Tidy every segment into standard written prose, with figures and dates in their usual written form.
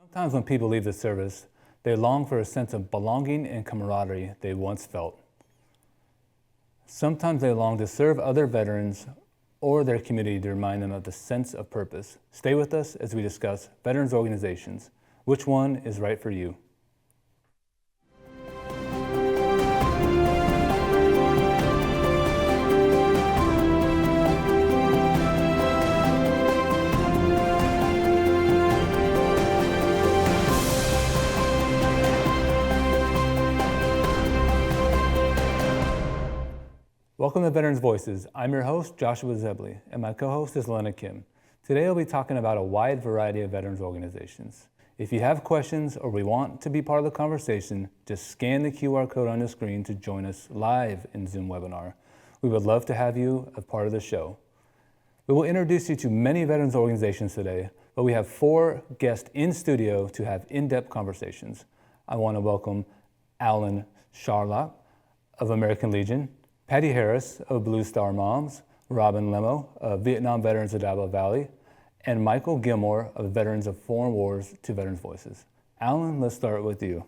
Sometimes when people leave the service, they long for a sense of belonging and camaraderie they once felt. Sometimes they long to serve other veterans or their community to remind them of the sense of purpose. Stay with us as we discuss veterans organizations. Which one is right for you? Welcome to Veterans Voices. I'm your host, Joshua Zebley, and my co-host is Lena Kim. Today I'll be talking about a wide variety of veterans organizations. If you have questions or we want to be part of the conversation, just scan the QR code on the screen to join us live in Zoom webinar. We would love to have you as part of the show. We will introduce you to many veterans organizations today, but we have 4 guests in studio to have in-depth conversations. I want to welcome Alan Charlock of American Legion, Patty Harris of Blue Star Moms, Robin Lemo of Vietnam Veterans of Diablo Valley, and Michael Gilmore of Veterans of Foreign Wars to Veterans Voices. Alan, let's start with you.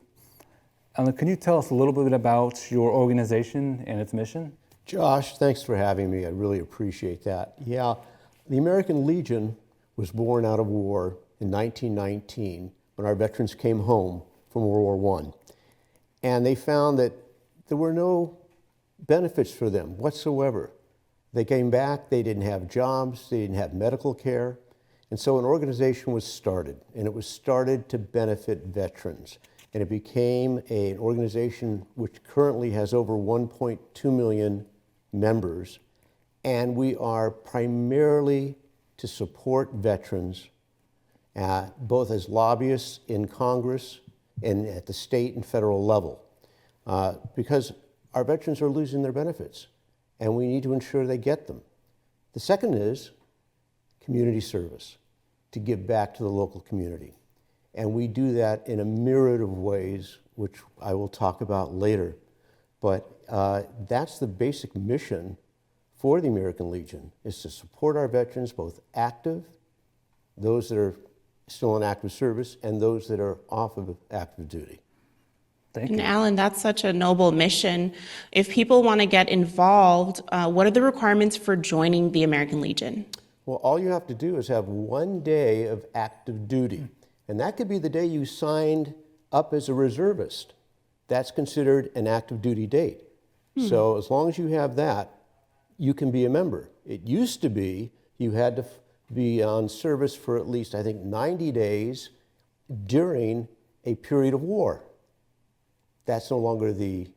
Alan, can you tell us a little bit about your organization and its mission? Josh, thanks for having me. I really appreciate that. Yeah, the American Legion was born out of war in 1919 when our veterans came home from World War I. And they found that there were no benefits for them whatsoever. They came back, they didn't have jobs, they didn't have medical care, and so an organization was started, and it was started to benefit veterans. And it became an organization which currently has over 1.2 million members, and we are primarily to support veterans, both as lobbyists in Congress and at the state and federal level, because our veterans are losing their benefits, and we need to ensure they get them. The second is community service, to give back to the local community. And we do that in a myriad of ways, which I will talk about later. But that's the basic mission for the American Legion, is to support our veterans, both active, those that are still in active service, and those that are off of active duty. Thank you. Alan, that's such a noble mission. If people want to get involved, what are the requirements for joining the American Legion? Well, all you have to do is have one day of active duty. And that could be the day you signed up as a reservist. That's considered an active duty date. So as long as you have that, you can be a member. It used to be you had to be on service for at least, I think, 90 days during a period of war. That's no longer the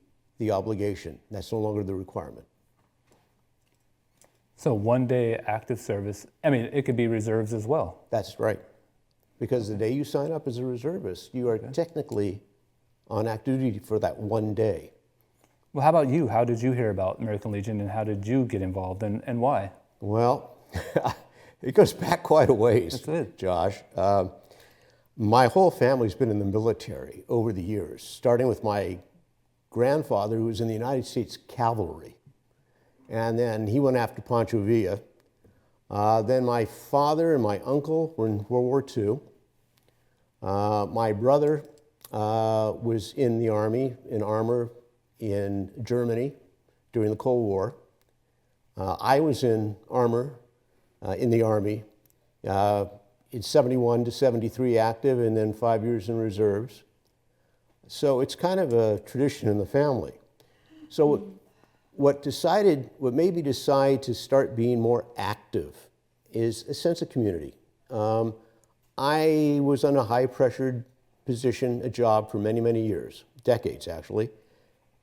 obligation. That's no longer the requirement. So 1 day active service, it could be reserves as well. That's right. Because the day you sign up as a reservist, you are technically on active duty for that 1 day. Well, how about you? How did you hear about American Legion and how did you get involved and why? Well, it goes back quite a ways, That's it. Josh. My whole family's been in the military over the years, starting with my grandfather, who was in the United States Cavalry. And then he went after Pancho Villa. Then my father and my uncle were in World War II. My brother was in the Army, in armor, in Germany during the Cold War. I was in armor in the Army. In 71 to 73 active, and then 5 years in reserves. So it's kind of a tradition in the family. So what made me decide to start being more active is a sense of community. I was on a high-pressured position, a job for many, many years, decades actually.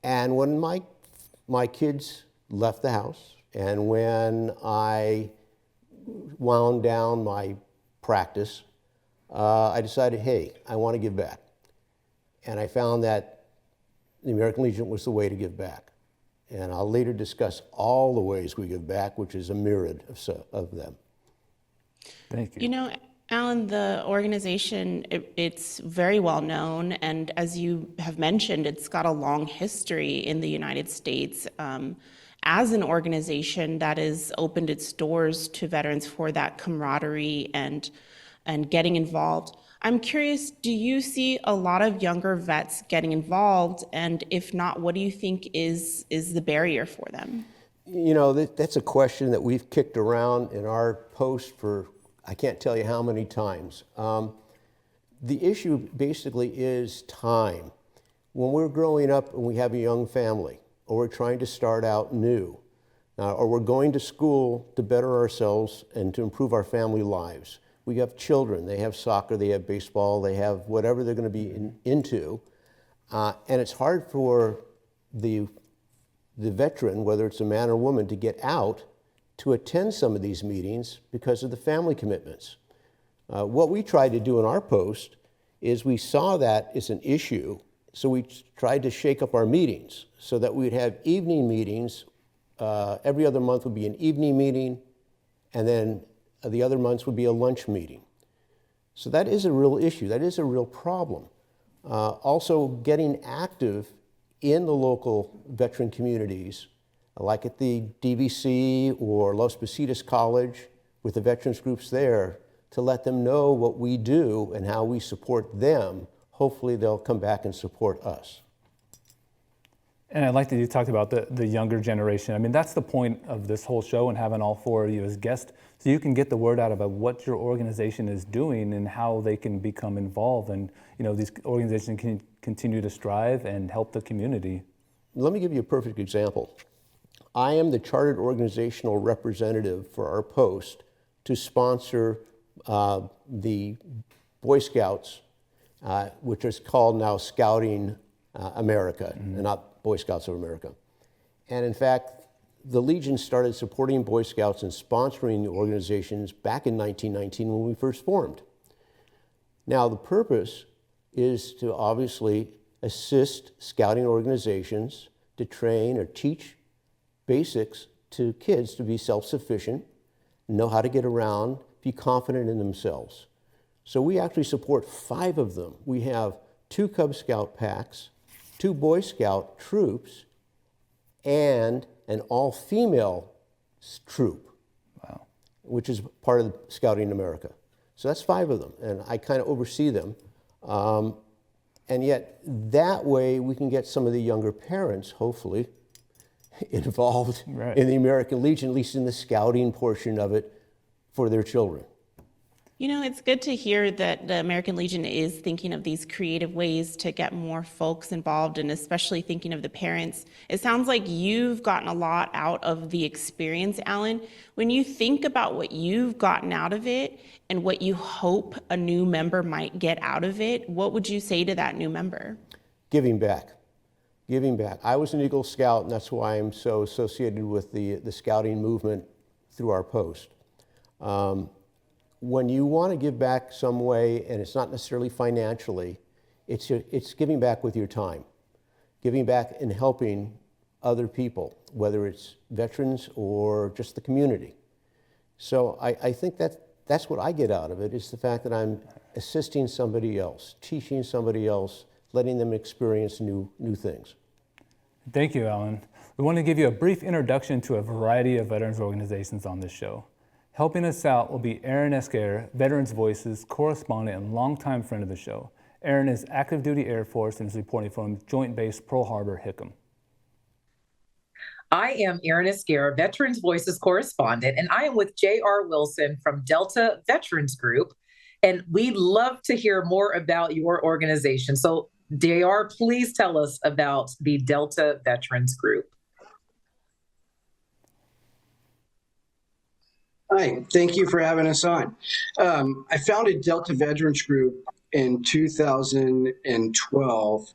And when my kids left the house, and when I wound down my practice, I decided, hey, I want to give back. And I found that the American Legion was the way to give back. And I'll later discuss all the ways we give back, which is a myriad of them. Thank you. You know, Alan, the organization, it's very well known, and as you have mentioned, it's got a long history in the United States as an organization that has opened its doors to veterans for that camaraderie and and getting involved. I'm curious, do you see a lot of younger vets getting involved? And if not, what do you think is the barrier for them? You know, that's a question that we've kicked around in our post for I can't tell you how many times. The issue basically is time. When we're growing up and we have a young family, or we're trying to start out new, or we're going to school to better ourselves and to improve our family lives. We have children, they have soccer, they have baseball, they have whatever they're going to be into. And it's hard for the veteran, whether it's a man or woman, to get out to attend some of these meetings because of the family commitments. What we tried to do in our post is we saw that as an issue, so we tried to shake up our meetings so that we'd have evening meetings. Every other month would be an evening meeting, and then the other months would be a lunch meeting. So that is a real issue. That is a real problem. Also, getting active in the local veteran communities, like at the DVC or Los Positas College, with the veterans groups there, to let them know what we do and how we support them. Hopefully they'll come back and support us. And I like that you talked about the younger generation. I mean, that's the point of this whole show and having all four of you as guests, so you can get the word out about what your organization is doing and how they can become involved. And, you know, these organizations can continue to strive and help the community. Let me give you a perfect example. I am the chartered organizational representative for our post to sponsor the Boy Scouts, which is called now Scouting America, and not Boy Scouts of America. And in fact, the Legion started supporting Boy Scouts and sponsoring the organizations back in 1919 when we first formed. Now, the purpose is to obviously assist scouting organizations to train or teach basics to kids to be self-sufficient, know how to get around, be confident in themselves. So we actually support 5 of them. We have 2 Cub Scout packs, 2 Boy Scout troops, and an all-female troop, Wow. which is part of Scouting America. So that's 5 of them, and I kind of oversee them. And yet, that way, we can get some of the younger parents, hopefully, involved Right. in the American Legion, at least in the scouting portion of it, for their children. You know, it's good to hear that the American Legion is thinking of these creative ways to get more folks involved, and especially thinking of the parents. It sounds like you've gotten a lot out of the experience, Alan. When you think about what you've gotten out of it and what you hope a new member might get out of it, what would you say to that new member? Giving back. Giving back. I was an Eagle Scout, and that's why I'm so associated with the scouting movement through our post. When you want to give back some way, and it's not necessarily financially, it's giving back with your time, giving back and helping other people, whether it's veterans or just the community. So I think that's what I get out of it, is the fact that I'm assisting somebody else, teaching somebody else, letting them experience new things. Thank you, Alan. We want to give you a brief introduction to a variety of veterans organizations on this show. Helping us out will be Aaron Esquer, Veterans Voices correspondent and longtime friend of the show. Aaron is active duty Air Force and is reporting from Joint Base Pearl Harbor, Hickam. I am Erin Esquer, Veterans Voices correspondent, and I am with J.R. Wilson from Delta Veterans Group. And we'd love to hear more about your organization. So, J.R., please tell us about the Delta Veterans Group. Hi, thank you for having us on. I founded Delta Veterans Group in 2012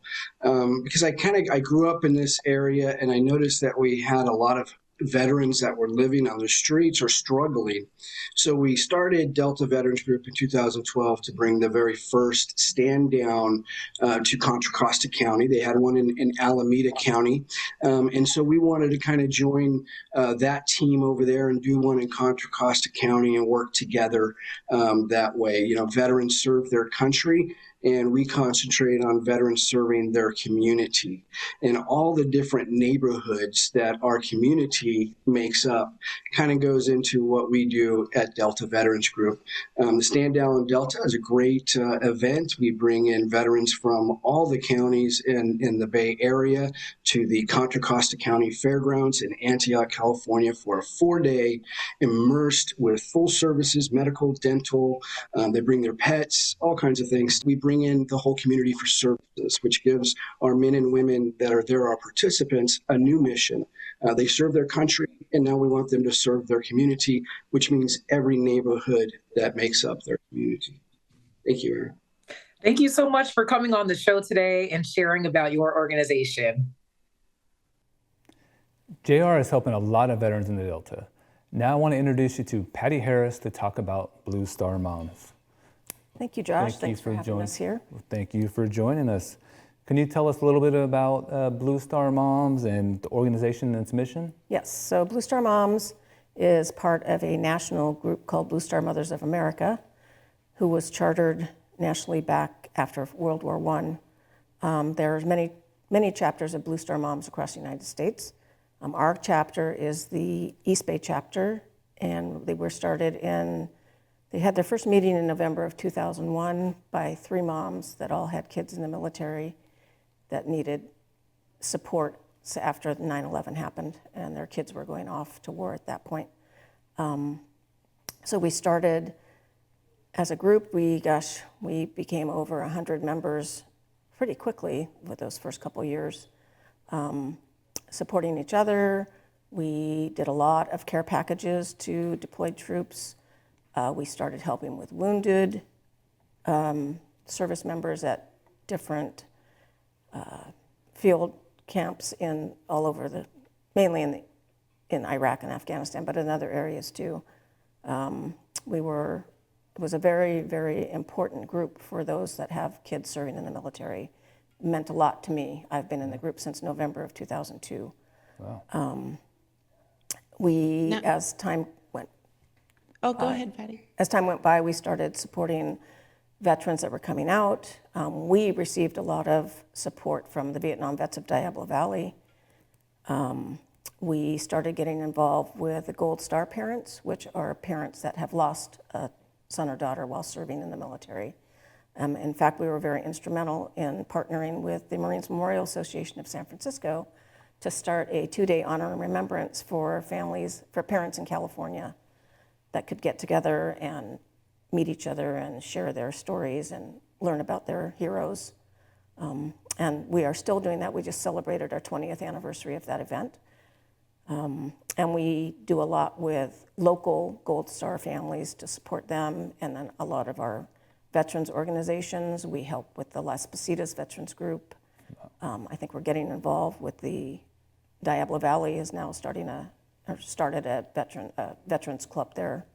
because I grew up in this area, and I noticed that we had a lot of veterans that were living on the streets or struggling. So we started Delta Veterans Group in 2012 to bring the very first stand down to Contra Costa County. They had one in Alameda County. And so we wanted to kind of join that team over there and do one in Contra Costa County and work together that way. You know, veterans serve their country, and we concentrate on veterans serving their community. And all the different neighborhoods that our community makes up kind of goes into what we do at Delta Veterans Group. The Stand Down in Delta is a great event. We bring in veterans from all the counties in the Bay Area to the Contra Costa County Fairgrounds in Antioch, California for a 4-day immersed with full services, medical, dental. They bring their pets, all kinds of things. We bring in the whole community for services, which gives our men and women that are there, our participants, a new mission. They serve their country, and now we want them to serve their community, which means every neighborhood that makes up their community. Thank you, Aaron. Thank you so much for coming on the show today and sharing about your organization. JR is helping a lot of veterans in the Delta. Now I want to introduce you to Patty Harris to talk about Blue Star Moms. Thank you, Josh. Thanks for having us here. Thank you for joining us. Can you tell us a little bit about Blue Star Moms and the organization and its mission? Yes, so Blue Star Moms is part of a national group called Blue Star Mothers of America, who was chartered nationally back after World War I. There's many chapters of Blue Star Moms across the United States. Our chapter is the East Bay chapter, and they had their first meeting in November of 2001 by 3 moms that all had kids in the military that needed support after 9/11 happened, and their kids were going off to war at that point. So we started as a group. We became over 100 members pretty quickly with those first couple years, supporting each other. We did a lot of care packages to deployed troops. We started helping with wounded service members at different field camps mainly in Iraq and Afghanistan, but in other areas too. It was a very, very important group for those that have kids serving in the military. It meant a lot to me. I've been in the group since November of 2002. Wow. As time went Oh, go ahead, Patty. As time went by, we started supporting veterans that were coming out. We received a lot of support from the Vietnam vets of Diablo Valley. We started getting involved with the Gold Star parents, which are parents that have lost a son or daughter while serving in the military. In fact, we were very instrumental in partnering with the Marines Memorial Association of San Francisco to start a 2-day honor and remembrance for parents in California that could get together and meet each other and share their stories and learn about their heroes. And we are still doing that. We just celebrated our 20th anniversary of that event. And we do a lot with local Gold Star families to support them, and then a lot of our veterans organizations. We help with the Las Positas Veterans Group. I think we're getting involved with the Diablo Valley is now started a veterans club there.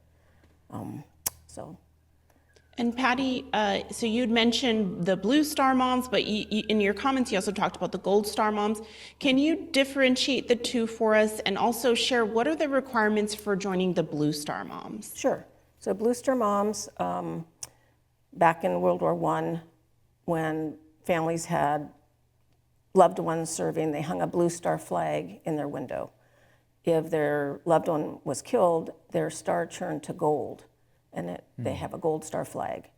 And Patty, so you'd mentioned the Blue Star Moms, but in your comments you also talked about the Gold Star Moms. Can you differentiate the two for us and also share what are the requirements for joining the Blue Star Moms? Sure. So Blue Star Moms, back in World War I, when families had loved ones serving, they hung a Blue Star flag in their window. If their loved one was killed, their star turned to gold, and they have a Gold Star flag.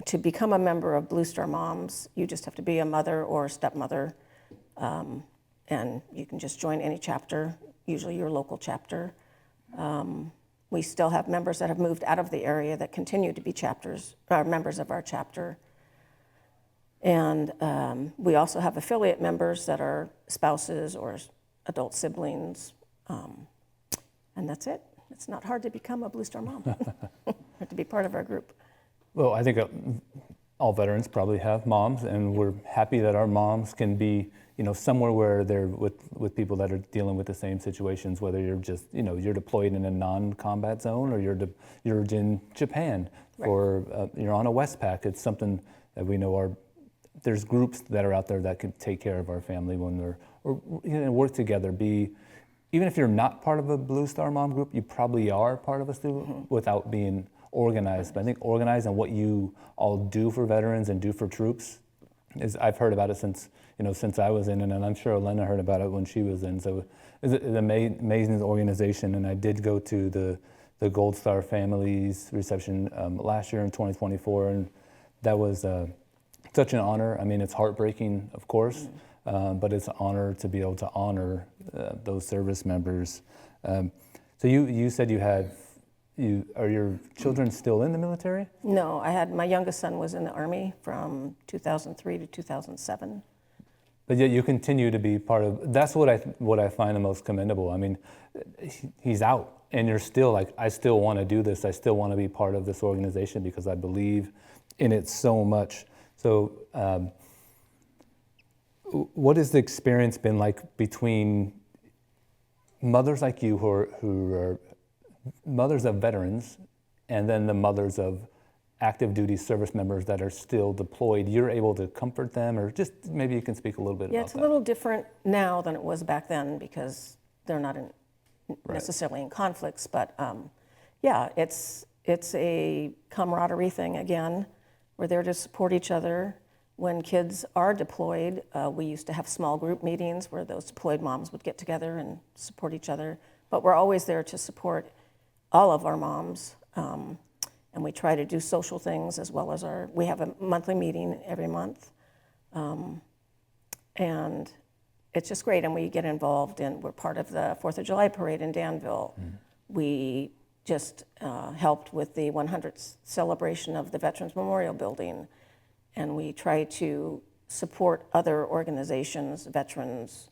To become a member of Blue Star Moms, you just have to be a mother or a stepmother, and you can just join any chapter, usually your local chapter. We still have members that have moved out of the area that continue to be members of our chapter. And we also have affiliate members that are spouses or adult siblings, and that's it. It's not hard to become a Blue Star Mom or to be part of our group. Well, I think all veterans probably have moms, and we're happy that our moms can be, somewhere where they're with people that are dealing with the same situations, whether you're just, you're deployed in a non-combat zone or you're in Japan, right, or you're on a Westpac. It's something that we know there's groups that are out there that can take care of our family when work together. Even if you're not part of a Blue Star Mom group, you probably are part of a student without being organize. But I think organize and what you all do for veterans and do for troops is, I've heard about it since I was in, and I'm sure Elena heard about it when she was in. So it's an amazing organization, and I did go to the Gold Star Families reception last year in 2024, and that was such an honor. I mean, it's heartbreaking, of course, but it's an honor to be able to honor those service members. So you said are your children still in the military? No, my youngest son was in the Army from 2003 to 2007. But yet you continue to be part of, that's what I find the most commendable. I mean, he's out, and you're still like, I still want to do this. I still want to be part of this organization because I believe in it so much. So what has the experience been like between mothers like you who are mothers of veterans, and then the mothers of active duty service members that are still deployed? You're able to comfort them, or just maybe you can speak a little bit about that. Yeah, it's a little different now than it was back then because they're not necessarily in conflicts, but yeah, it's a camaraderie thing again. We're there to support each other. When kids are deployed, we used to have small group meetings where those deployed moms would get together and support each other, but we're always there to support all of our moms. And we try to do social things as well as we have a monthly meeting every month. And it's just great, and we get involved we're part of the 4th of July parade in Danville. We just helped with the 100th celebration of the Veterans Memorial Building, and we try to support other organizations, veterans,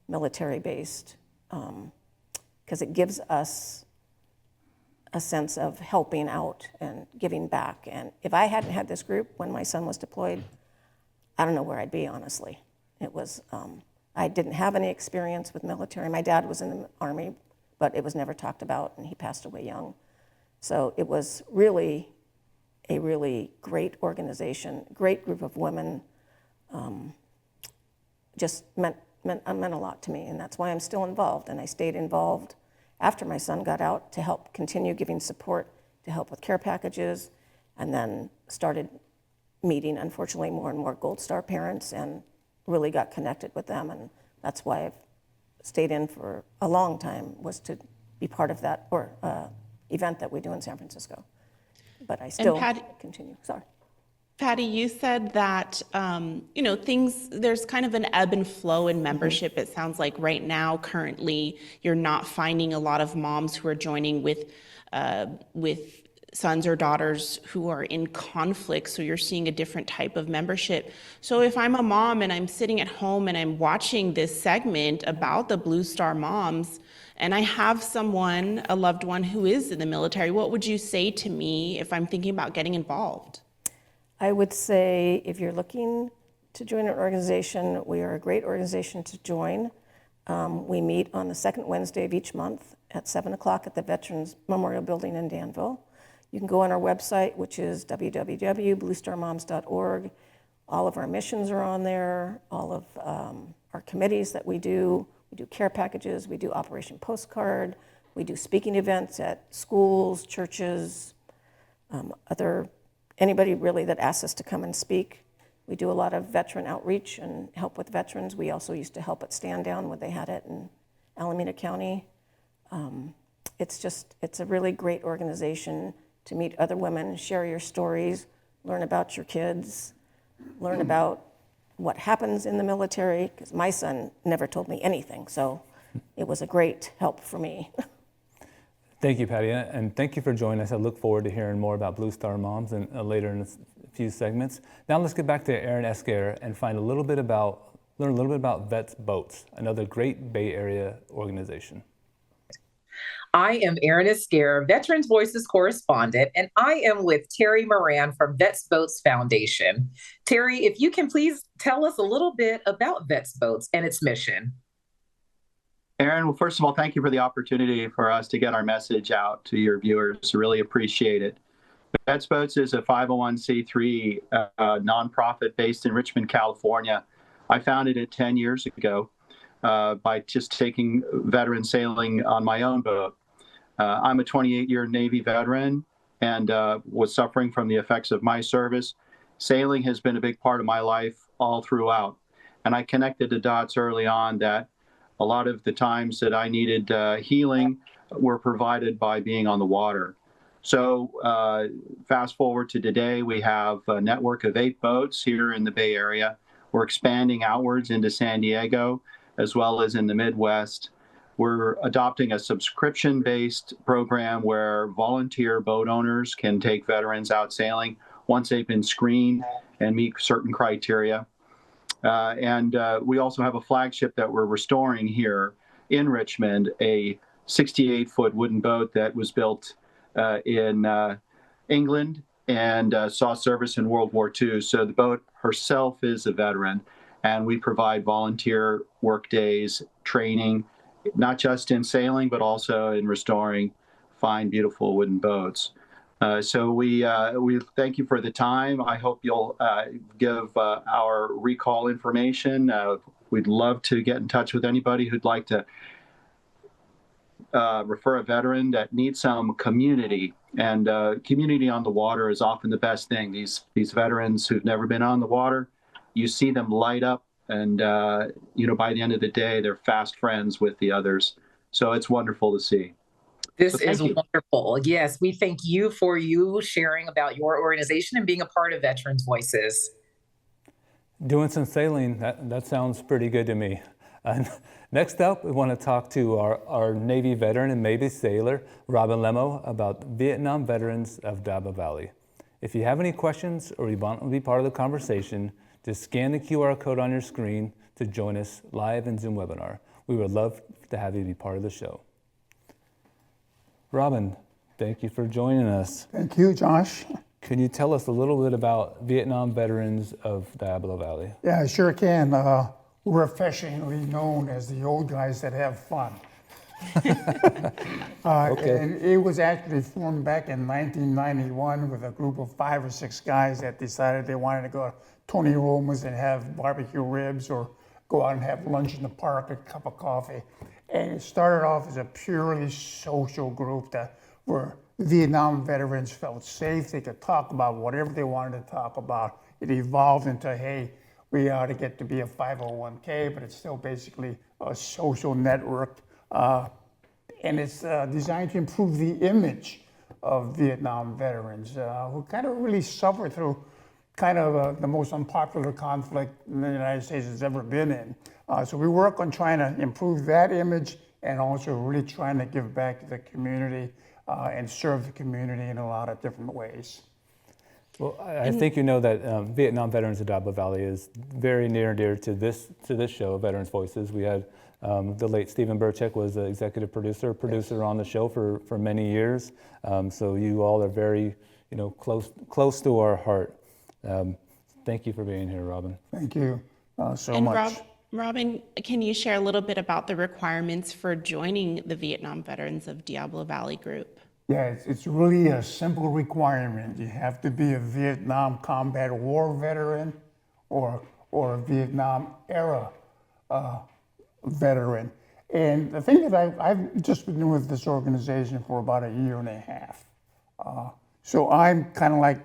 military-based, because it gives us a sense of helping out and giving back. And if I hadn't had this group when my son was deployed, I don't know where I'd be, honestly. It was, I didn't have any experience with military. My dad was in the Army, but it was never talked about, and he passed away young. So it was really a really great organization, great group of women. Just meant a lot to me, and that's why I'm still involved. And I stayed involved after my son got out to help continue giving support, to help with care packages, and then started meeting, unfortunately, more and more Gold Star parents and really got connected with them. And that's why I've stayed in for a long time, was to be part of that event that we do in San Francisco. But I still continue. Sorry. Patty, you said that, there's kind of an ebb and flow in membership. It sounds like right now, currently, you're not finding a lot of moms who are joining with sons or daughters who are in conflict, so you're seeing a different type of membership. So if I'm a mom and I'm sitting at home and I'm watching this segment about the Blue Star moms, and I have a loved one who is in the military, what would you say to me if I'm thinking about getting involved? I would say if you're looking to join an organization, we are a great organization to join. We meet on the second Wednesday of each month at 7 o'clock at the Veterans Memorial Building in Danville. You can go on our website, which is www.bluestarmoms.org. All of our missions are on there, all of our committees that we do. We do care packages, we do Operation Postcard, we do speaking events at schools, churches, anybody really that asks us to come and speak. We do a lot of veteran outreach and help with veterans. We also used to help at Stand Down when they had it in Alameda County. It's a really great organization to meet other women, share your stories, learn about your kids, learn about what happens in the military, because my son never told me anything, so it was a great help for me. Thank you, Patty, and thank you for joining us. I look forward to hearing more about Blue Star Moms and later in a few segments. Now let's get back to Aaron Esquer and learn a little bit about Vets Boats, another great Bay Area organization. I am Aaron Esquer, Veterans Voices correspondent, and I am with Terry Moran from Vets Boats Foundation. Terry, if you can please tell us a little bit about Vets Boats and its mission. Aaron, well, first of all, thank you for the opportunity for us to get our message out to your viewers. Really appreciate it. Vets Boats is a 501c3 nonprofit based in Richmond, California. I founded it 10 years ago by just taking veteran sailing on my own boat. I'm a 28-year Navy veteran, and was suffering from the effects of my service. Sailing has been a big part of my life all throughout. And I connected the dots early on that a lot of the times that I needed healing were provided by being on the water. So fast forward to today, we have a network of 8 boats here in the Bay Area. We're expanding outwards into San Diego, as well as in the Midwest. We're adopting a subscription-based program where volunteer boat owners can take veterans out sailing once they've been screened and meet certain criteria. And we also have a flagship that we're restoring here in Richmond, a 68-foot wooden boat that was built in England and saw service in World War II. So the boat herself is a veteran, and we provide volunteer work days, training, not just in sailing, but also in restoring fine, beautiful wooden boats. So we thank you for the time. I hope you'll give our recall information. We'd love to get in touch with anybody who'd like to refer a veteran that needs some community. And community on the water is often the best thing. These veterans who've never been on the water, you see them light up, and by the end of the day, they're fast friends with the others. So it's wonderful to see. This is wonderful. Yes, we thank you for you sharing about your organization and being a part of Veterans Voices. Doing some sailing, that sounds pretty good to me. Next up, we want to talk to our Navy veteran and Navy sailor, Robin Lemo, about Vietnam veterans of Diablo Valley. If you have any questions or you want to be part of the conversation, just scan the QR code on your screen to join us live in Zoom webinar. We would love to have you be part of the show. Robin, thank you for joining us. Thank you, Josh. Can you tell us a little bit about Vietnam veterans of Diablo Valley? Yeah, I sure can. We're affectionately known as the old guys that have fun. Okay. And it was actually formed back in 1991 with a group of 5 or 6 guys that decided they wanted to go to Tony Roma's and have barbecue ribs or go out and have lunch in the park, a cup of coffee. And it started off as a purely social group where Vietnam veterans felt safe. They could talk about whatever they wanted to talk about. It evolved into, hey, we ought to get to be a 501k, but it's still basically a social network. And it's designed to improve the image of Vietnam veterans who kind of really suffered through kind of the most unpopular conflict the United States has ever been in. So we work on trying to improve that image and also really trying to give back to the community and serve the community in a lot of different ways. Well, I think you know that Vietnam Veterans of Diablo Valley is very near and dear to this show, Veterans Voices. We had the late Stephen Burchek was the executive producer on the show for many years. So you all are very, close to our heart. Thank you for being here, Robin. Thank you so much. Robin, can you share a little bit about the requirements for joining the Vietnam Veterans of Diablo Valley group? Yeah, it's really a simple requirement. You have to be a Vietnam combat war veteran or a Vietnam era veteran. And the thing that I've just been with this organization for about 1.5 years. So I'm kind of like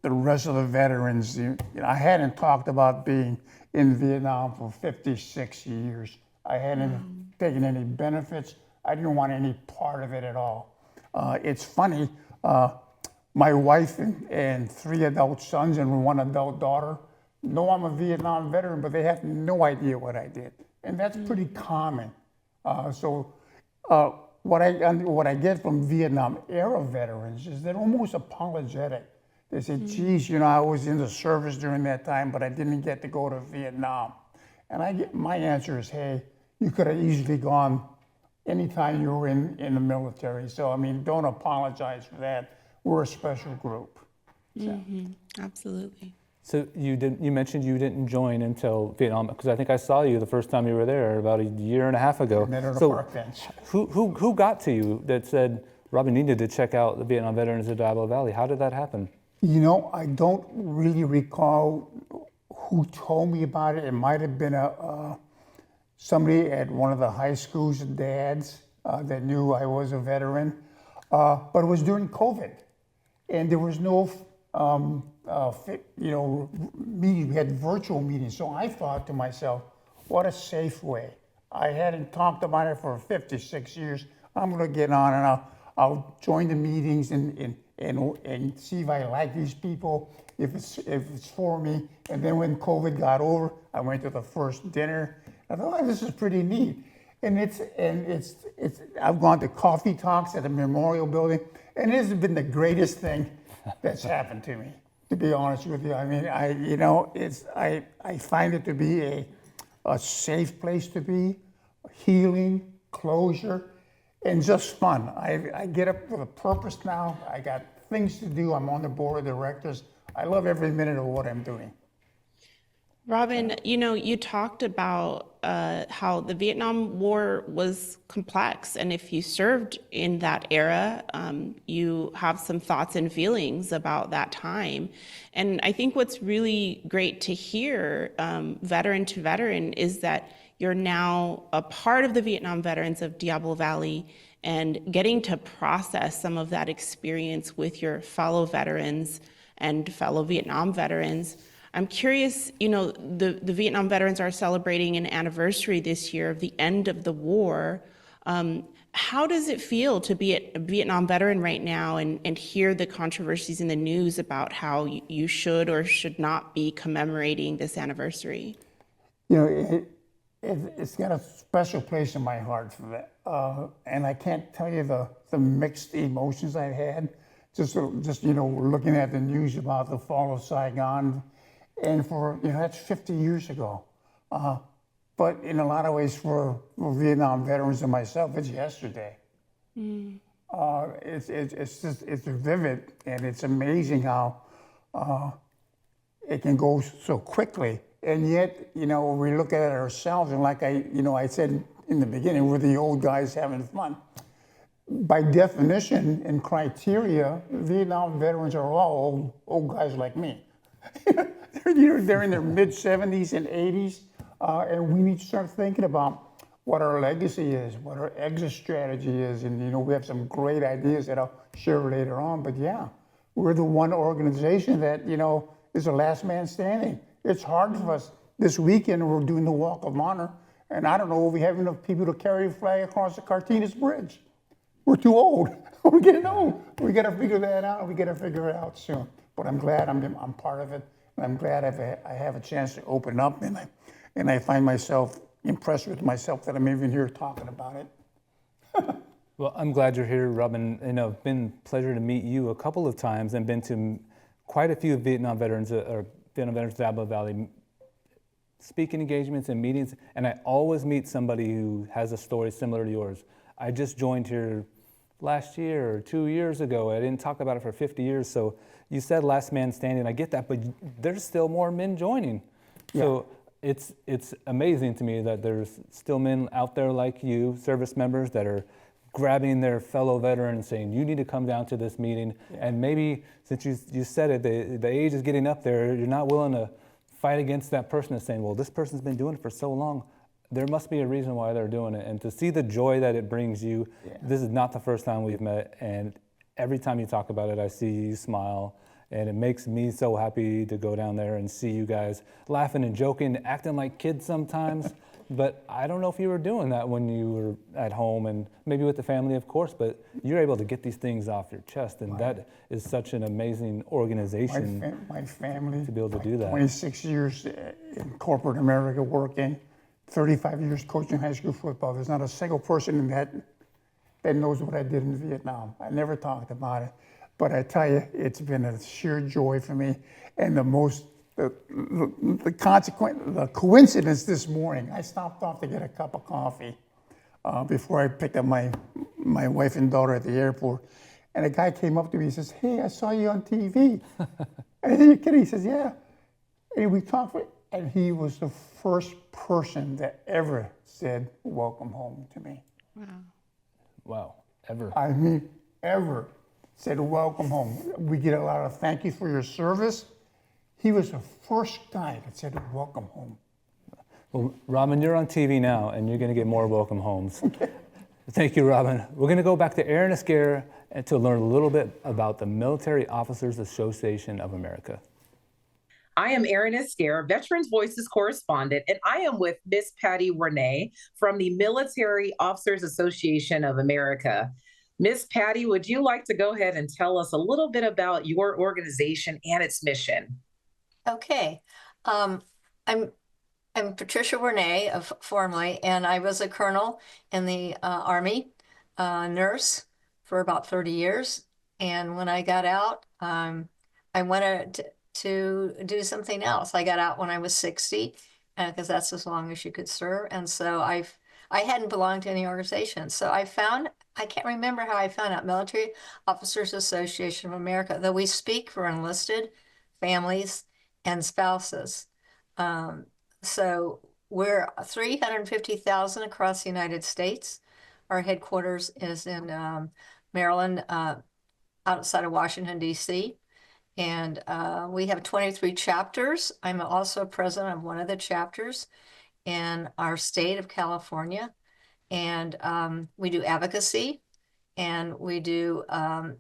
the rest of the veterans. I hadn't talked about being in Vietnam for 56 years. I hadn't taken any benefits. I didn't want any part of it at all. It's funny, my wife and 3 adult sons and 1 adult daughter know I'm a Vietnam veteran, but they have no idea what I did. And that's pretty common. So what I get from Vietnam era veterans is they're almost apologetic. They say, geez, I was in the service during that time, but I didn't get to go to Vietnam. And my answer is, hey, you could have easily gone anytime you were in the military. So, don't apologize for that. We're a special group. So. Absolutely. So you mentioned you didn't join until Vietnam, because I think I saw you the first time you were there about 1.5 years ago. Met on a So park bench. who got to you that said, Robin needed to check out the Vietnam Veterans of Diablo Valley? How did that happen? I don't really recall who told me about it. It might have been somebody at one of the high school's dads that knew I was a veteran. But it was during COVID. and there was no, meeting. We had virtual meetings. So I thought to myself, what a safe way. I hadn't talked about it for 56 years. I'm going to get on and I'll join the meetings and see if I like these people, if it's for me. And then when COVID got over, I went to the first dinner. I thought, oh, this is pretty neat. And I've gone to coffee talks at the Memorial Building, and it has been the greatest thing that's happened to me, to be honest with you. I mean, I find it to be a safe place to be, healing, closure, and just fun. I get up with a purpose now. I got things to do. I'm on the board of directors. I love every minute of what I'm doing. Robin, you talked about how the Vietnam War was complex, and if you served in that era, you have some thoughts and feelings about that time. And I think what's really great to hear, veteran to veteran, is that you're now a part of the Vietnam veterans of Diablo Valley and getting to process some of that experience with your fellow veterans and fellow Vietnam veterans. I'm curious, the Vietnam veterans are celebrating an anniversary this year of the end of the war. How does it feel to be a Vietnam veteran right now and hear the controversies in the news about how you should or should not be commemorating this anniversary? It's got a special place in my heart for that. And I can't tell you the mixed emotions I had. Just looking at the news about the fall of Saigon. And that's 50 years ago. But in a lot of ways for Vietnam veterans and myself, it's yesterday. It's vivid, and it's amazing how it can go so quickly. And yet, when we look at it ourselves, and like I said in the beginning, we're the old guys having fun. By definition and criteria, Vietnam veterans are all old guys like me. They're in their mid-70s and 80s, and we need to start thinking about what our legacy is, what our exit strategy is, and we have some great ideas that I'll share later on. But yeah, we're the one organization that is the last man standing. It's hard for us. This weekend we're doing the Walk of Honor, and I don't know if we have enough people to carry a flag across the Cardenas Bridge. We're too old. We're getting old. We got to figure that out. We got to figure it out soon. But I'm glad I'm part of it. I'm glad I have a chance to open up, and I find myself impressed with myself that I'm even here talking about it. Well, I'm glad you're here, Robin. It's been a pleasure to meet you a couple of times and been to quite a few Vietnam veterans or Vietnam veterans of Diablo Valley speaking engagements and meetings, and I always meet somebody who has a story similar to yours. I just joined here last year or 2 years ago. I didn't talk about it for 50 years, so you said last man standing. I get that, but there's still more men joining. Yeah. So it's amazing to me that there's still men out there like you, service members, that are grabbing their fellow veteran and saying, you need to come down to this meeting. Yeah. And maybe, since you said it, the age is getting up there, you're not willing to fight against that person that's saying, well, this person's been doing it for so long. There must be a reason why they're doing it. And to see the joy that it brings you, yeah. This is not the first time we've met. And every time you talk about it, I see you smile. And it makes me so happy to go down there and see you guys laughing and joking, acting like kids sometimes. But I don't know if you were doing that when you were at home and maybe with the family, of course, but you're able to get these things off your chest. And that is such an amazing organization. My family, to be able to do that. 26 years in corporate America working, 35 years coaching high school football. There's not a single person in that knows what I did in Vietnam. I never talked about it. But I tell you, it's been a sheer joy for me. And the coincidence this morning, I stopped off to get a cup of coffee before I picked up my wife and daughter at the airport. And a guy came up to me and says, hey, I saw you on TV. And I said, you kidding? He says, yeah. And we talked, and he was the first person that ever said, welcome home to me. Wow, ever. I mean, ever said, welcome home. We get a lot of thank you for your service. He was the first guy that said, welcome home. Well, Robin, you're on TV now, and you're going to get more welcome homes. Okay. Thank you, Robin. We're going to go back to Aaron Esquer and to learn a little bit about the Military Officers Association of America. I am Erin Esquer, Veterans Voices correspondent, and I am with Miss Patty Renee from the Military Officers Association of America. Miss Patty, would you like to go ahead and tell us a little bit about your organization and its mission? Okay. I'm Patricia Renee, formerly, and I was a colonel in the Army, nurse for about 30 years. And when I got out, I wanted to do something else. I got out when I was 60, because that's as long as you could serve. And so I hadn't belonged to any organization. So I can't remember how I found out, Military Officers Association of America, though we speak for enlisted families and spouses. So we're 350,000 across the United States. Our headquarters is in Maryland, outside of Washington, D.C. And we have 23 chapters. I'm also president of one of the chapters in our state of California. And we do advocacy, and we do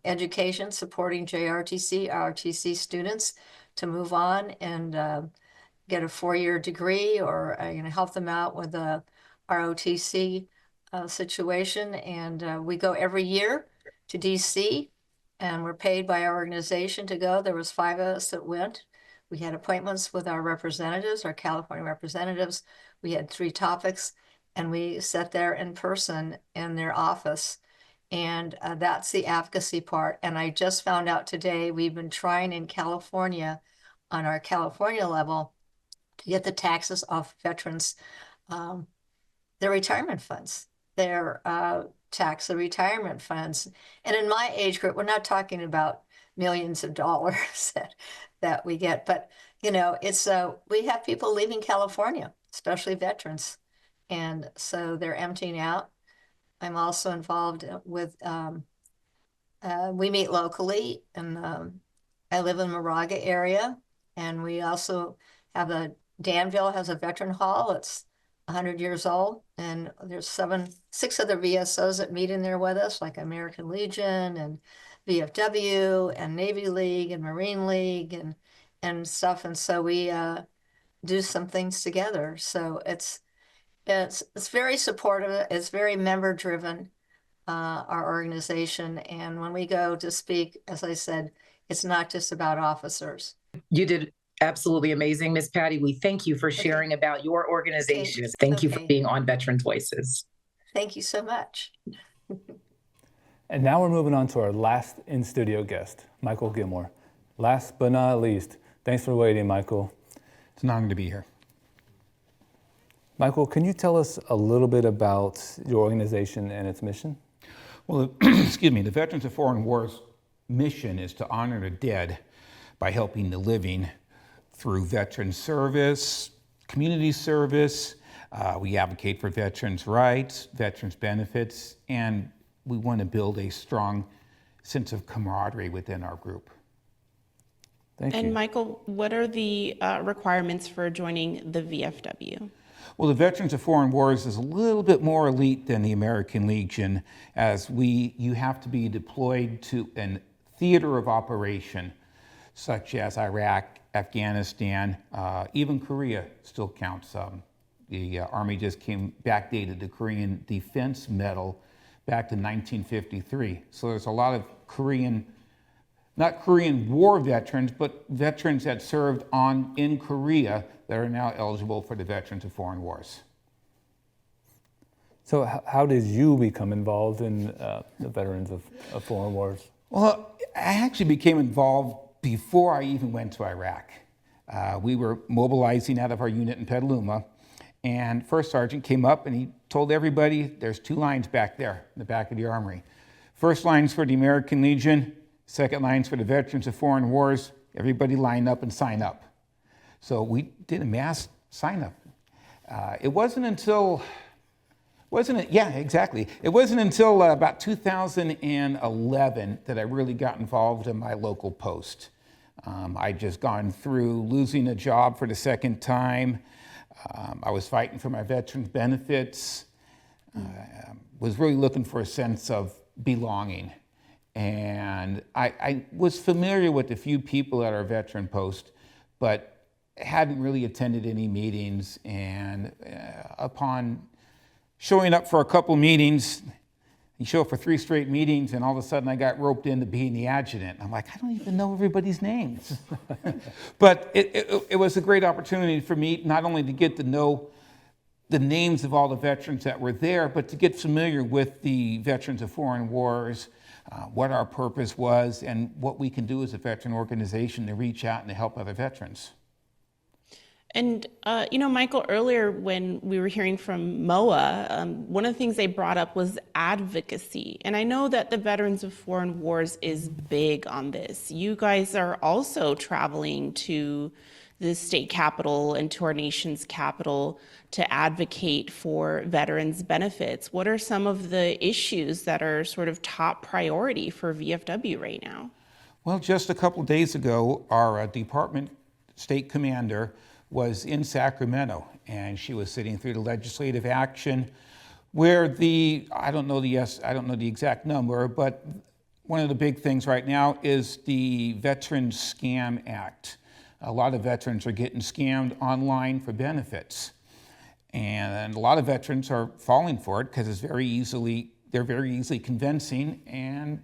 education, supporting JRTC, ROTC students to move on and get a 4-year degree, or help them out with a ROTC situation. And we go every year to DC, and we're paid by our organization to go. There was 5 of us that went. We had appointments with our representatives, our California representatives. We had 3 topics, and we sat there in person in their office. And that's the advocacy part. And I just found out today, we've been trying in California, on our California level, to get the taxes off veterans, their retirement funds, their tax the retirement funds. And in my age group, we're not talking about millions of dollars that we get, but it's we have people leaving California, especially veterans, and so they're emptying out. I'm also involved with we meet locally, and I live in Moraga area, and we also have Danville has a veteran hall. It's 100 years old, and there's 6 other VSOs that meet in there with us, like American Legion and VFW and Navy League and Marine League and stuff. And so we do some things together. So it's very supportive. It's very member driven, our organization. And when we go to speak, as I said, it's not just about officers. You did absolutely amazing, Miss Patty. We thank you for sharing about your organization. Okay. Thank you for being on Veterans Voices. Thank you so much. And now we're moving on to our last in-studio guest, Michael Gilmore. Last but not least, thanks for waiting, Michael. It's an honor to be here. Michael, can you tell us a little bit about your organization and its mission? Well, excuse me, the Veterans of Foreign Wars mission is to honor the dead by helping the living through veteran service, community service. We advocate for veterans' rights, veterans' benefits, and we want to build a strong sense of camaraderie within our group. Thank you. And Michael, what are the requirements for joining the VFW? Well, the Veterans of Foreign Wars is a little bit more elite than the American Legion, as you have to be deployed to a theater of operation, such as Iraq, Afghanistan, even Korea still counts. The Army just backdated the Korean Defense Medal back to 1953. So there's a lot of not Korean War veterans, but veterans that served in Korea that are now eligible for the Veterans of Foreign Wars. So how did you become involved in the Veterans of Foreign Wars? Well, I actually became involved before I even went to Iraq. We were mobilizing out of our unit in Petaluma, and First Sergeant came up and he told everybody, there's 2 lines back there in the back of the armory. First line's for the American Legion, second line's for the Veterans of Foreign Wars. Everybody line up and sign up. So we did a mass sign up. It wasn't until about 2011 that I really got involved in my local post. I'd just gone through losing a job for the second time. I was fighting for my veterans benefits. Was really looking for a sense of belonging. And I was familiar with a few people at our veteran post, but hadn't really attended any meetings. And upon showing up for a couple meetings, you show up for 3 straight meetings, and all of a sudden I got roped into being the adjutant. I'm like, I don't even know everybody's names. But it was a great opportunity for me not only to get to know the names of all the veterans that were there, but to get familiar with the Veterans of Foreign Wars, what our purpose was, and what we can do as a veteran organization to reach out and to help other veterans. And, Michael, earlier when we were hearing from MOA, one of the things they brought up was advocacy. And I know that the Veterans of Foreign Wars is big on this. You guys are also traveling to the state capitol and to our nation's capital to advocate for veterans' benefits. What are some of the issues that are sort of top priority for VFW right now? Well, just a couple of days ago, our department state commander was in Sacramento, and she was sitting through the legislative action where I don't know the exact number, but one of the big things right now is the Veteran Scam Act. A lot of veterans are getting scammed online for benefits, and a lot of veterans are falling for it because they're very easily convincing and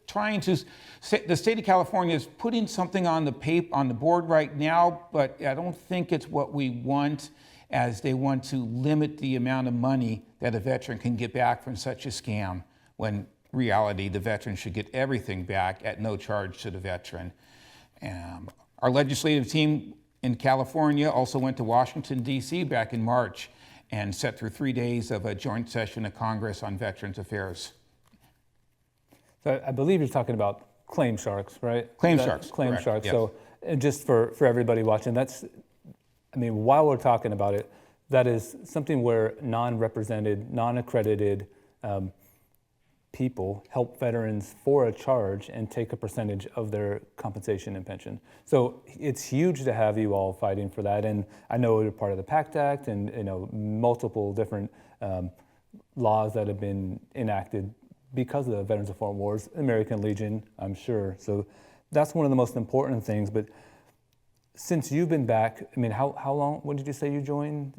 trying to. The state of California is putting something on the board right now, but I don't think it's what we want, as they want to limit the amount of money that a veteran can get back from such a scam, when in reality the veteran should get everything back at no charge to the veteran. Our legislative team in California also went to Washington, D.C. back in March and sat through 3 days of a joint session of Congress on Veterans Affairs. So I believe you're talking about claim sharks, right? Claim sharks. Claim correct, sharks. yes. So and just for everybody watching, while we're talking about it, that is something where non-represented, non-accredited people help veterans for a charge and take a percentage of their compensation and pension. So it's huge to have you all fighting for that. And I know you're part of the PACT Act and multiple different laws that have been enacted because of the Veterans of Foreign Wars, American Legion, I'm sure. So that's one of the most important things. But since you've been back, how long, when did you say you joined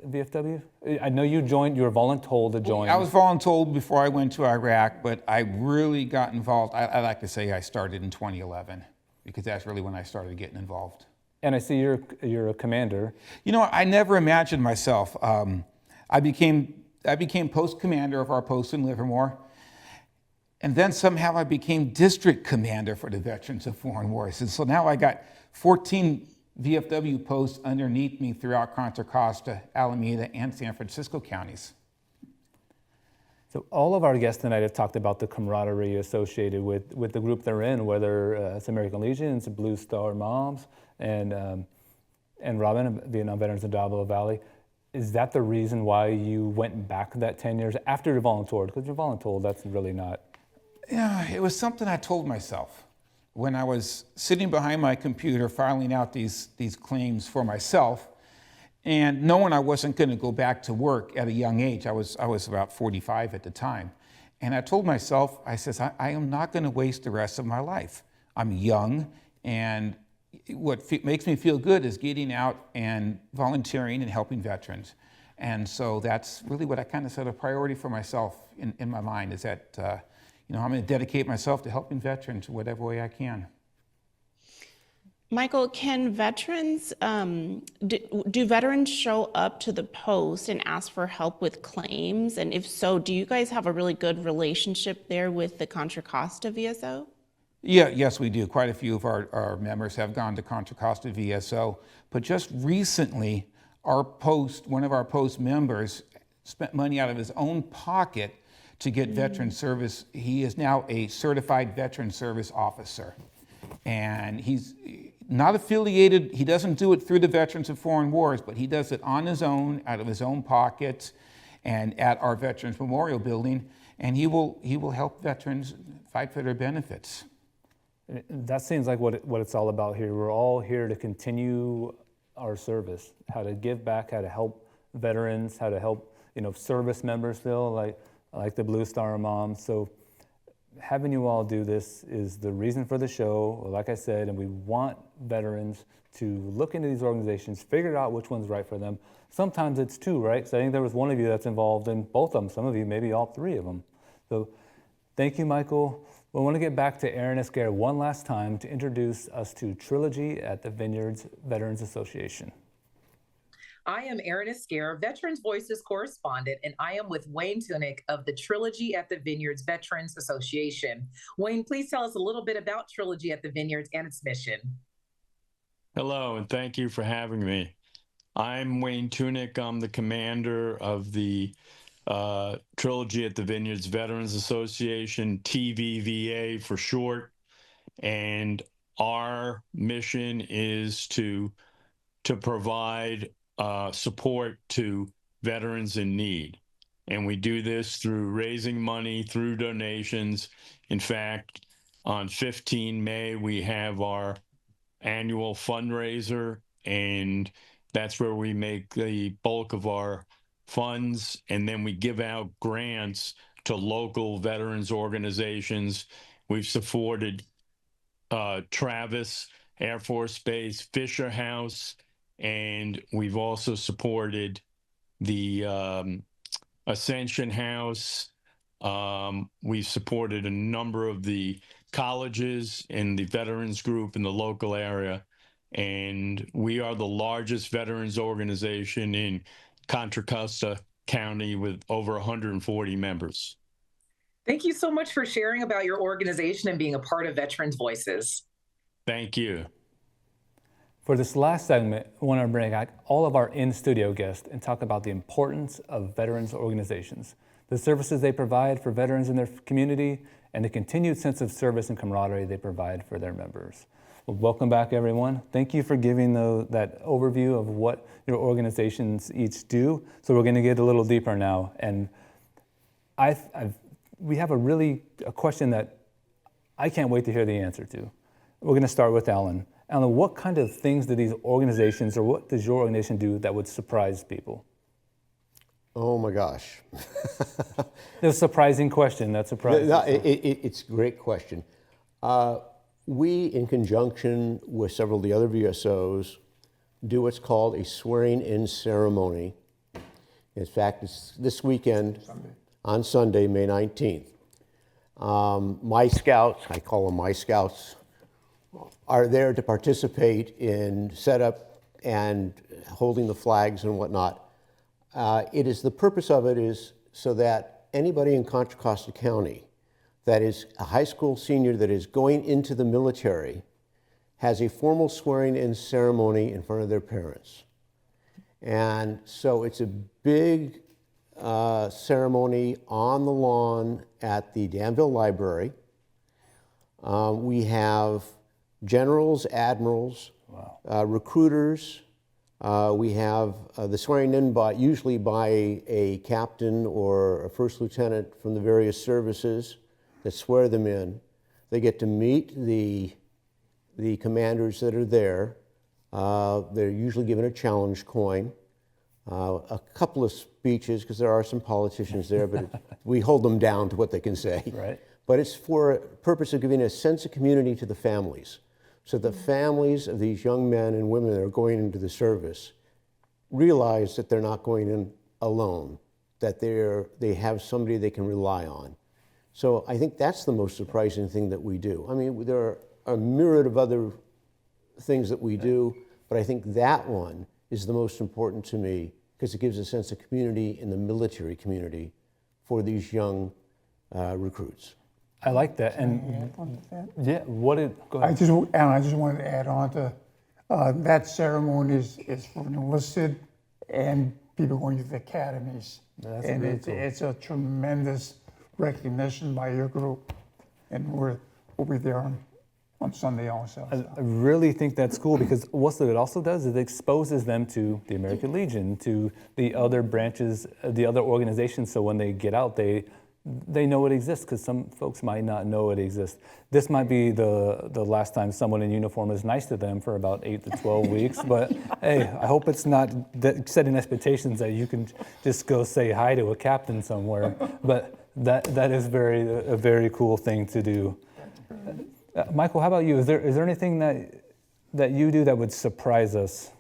VFW? I know you were voluntold to join. I was voluntold before I went to Iraq, but I really got involved. I like to say I started in 2011, because that's really when I started getting involved. And I see you're a commander. I never imagined myself. I became post commander of our post in Livermore. And then somehow I became district commander for the Veterans of Foreign Wars. And so now I got 14 VFW posts underneath me throughout Contra, Costa, Alameda, and San Francisco counties. So all of our guests tonight have talked about the camaraderie associated with the group they're in, whether it's American Legion, it's Blue Star Moms, and Robin, Vietnam Veterans of Diablo Valley. Is that the reason why you went back that 10 years after you're voluntold? Because you're voluntold, that's really not. Yeah, it was something I told myself when I was sitting behind my computer filing out these claims for myself, and knowing I wasn't going to go back to work at a young age. I was about 45 at the time. And I told myself, I am not going to waste the rest of my life. I'm young, and what makes me feel good is getting out and volunteering and helping veterans. And so that's really what I kind of set a priority for myself in my mind, is that I'm going to dedicate myself to helping veterans in whatever way I can. Michael, can veterans, do veterans show up to the post and ask for help with claims? And if so, do you guys have a really good relationship there with the Contra Costa VSO? Yes, we do. Quite a few of our members have gone to Contra Costa VSO. But just recently, one of our post members spent money out of his own pocket to get veteran service. He is now a certified veteran service officer. And he's not affiliated, he doesn't do it through the Veterans of Foreign Wars, but he does it on his own, out of his own pocket, and at our Veterans Memorial Building, and he will help veterans fight for their benefits. That seems like what it's all about here. We're all here to continue our service, how to give back, how to help veterans, how to help service members feel like the Blue Star Moms. So having you all do this is the reason for the show, like I said, and we want veterans to look into these organizations, figure out which one's right for them. Sometimes it's two, right? So I think there was one of you that's involved in both of them, some of you maybe all three of them. So thank you, Michael. We want to get back to Aaron Esquer one last time to introduce us to Trilogy at the Vineyards Veterans Association. I am Aaron Esquer, Veterans Voices correspondent, and I am with Wayne Tunick of the Trilogy at the Vineyards Veterans Association. Wayne, please tell us a little bit about Trilogy at the Vineyards and its mission. Hello, and thank you for having me. I'm Wayne Tunick. I'm the commander of the Trilogy at the Vineyards Veterans Association, TVVA for short. And our mission is to provide support to veterans in need. And we do this through raising money, through donations. In fact, on 15 May, we have our annual fundraiser, and that's where we make the bulk of our funds. And then we give out grants to local veterans organizations. We've supported Travis Air Force Base, Fisher House, and we've also supported the Ascension House. We've supported a number of the colleges and the veterans group in the local area. And we are the largest veterans organization in Contra Costa County with over 140 members. Thank you so much for sharing about your organization and being a part of Veterans Voices. Thank you. For this last segment, I want to bring back all of our in-studio guests and talk about the importance of veterans organizations, the services they provide for veterans in their community, and the continued sense of service and camaraderie they provide for their members. Well, welcome back, everyone. Thank you for giving that overview of what your organizations each do. So we're going to get a little deeper now. And we have a question that I can't wait to hear the answer to. We're going to start with Alan. Alan, what kind of things do these organizations, or what does your organization do that would surprise people? Oh my gosh. It's a surprising question. That surprises No, it's a great question. We, in conjunction with several of the other VSOs, do what's called a swearing-in ceremony. In fact, it's this weekend, on Sunday, May 19th. My Scouts, I call them My Scouts, are there to participate in setup and holding the flags and whatnot. The purpose of it is so that anybody in Contra Costa County that is a high school senior that is going into the military has a formal swearing-in ceremony in front of their parents. And so it's a big ceremony on the lawn at the Danville Library. We have generals, admirals, recruiters. We have the swearing in usually by a captain or a first lieutenant from the various services that swear them in. They get to meet the commanders that are there. They're usually given a challenge coin, a couple of speeches, because there are some politicians there, but we hold them down to what they can say. Right. But it's for a purpose of giving a sense of community to the families. So the families of these young men and women that are going into the service realize that they're not going in alone, that they have somebody they can rely on. So I think that's the most surprising thing that we do. I mean, there are a myriad of other things that we do, but I think that one is the most important to me because it gives a sense of community in the military community for these young recruits. I like that. And yeah, go ahead. I just wanted to add on to that ceremony is for enlisted and people going to the academies. That's and really cool. It's a tremendous recognition by your group, and we'll be there on Sunday also. I really think that's cool because what it also does is it exposes them to the American Legion, to the other branches, the other organizations. So when they get out, they know it exists, because some folks might not know it exists. This might be the last time someone in uniform is nice to them for about 8 to 12 weeks. But hey, I hope it's not setting expectations that you can just go say hi to a captain somewhere. But that is a very cool thing to do. Michael, how about you? Is there anything that you do that would surprise us?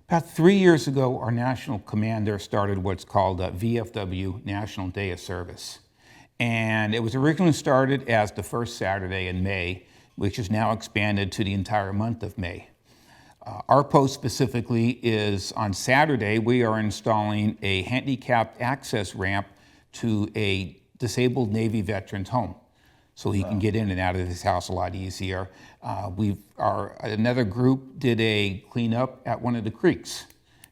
About 3 years ago, our national commander started what's called VFW, National Day of Service. And it was originally started as the first Saturday in May, which is now expanded to the entire month of May. Our post specifically is on Saturday, we are installing a handicapped access ramp to a disabled Navy veteran's home, so he can get in and out of his house a lot easier. Another group did a cleanup at one of the creeks.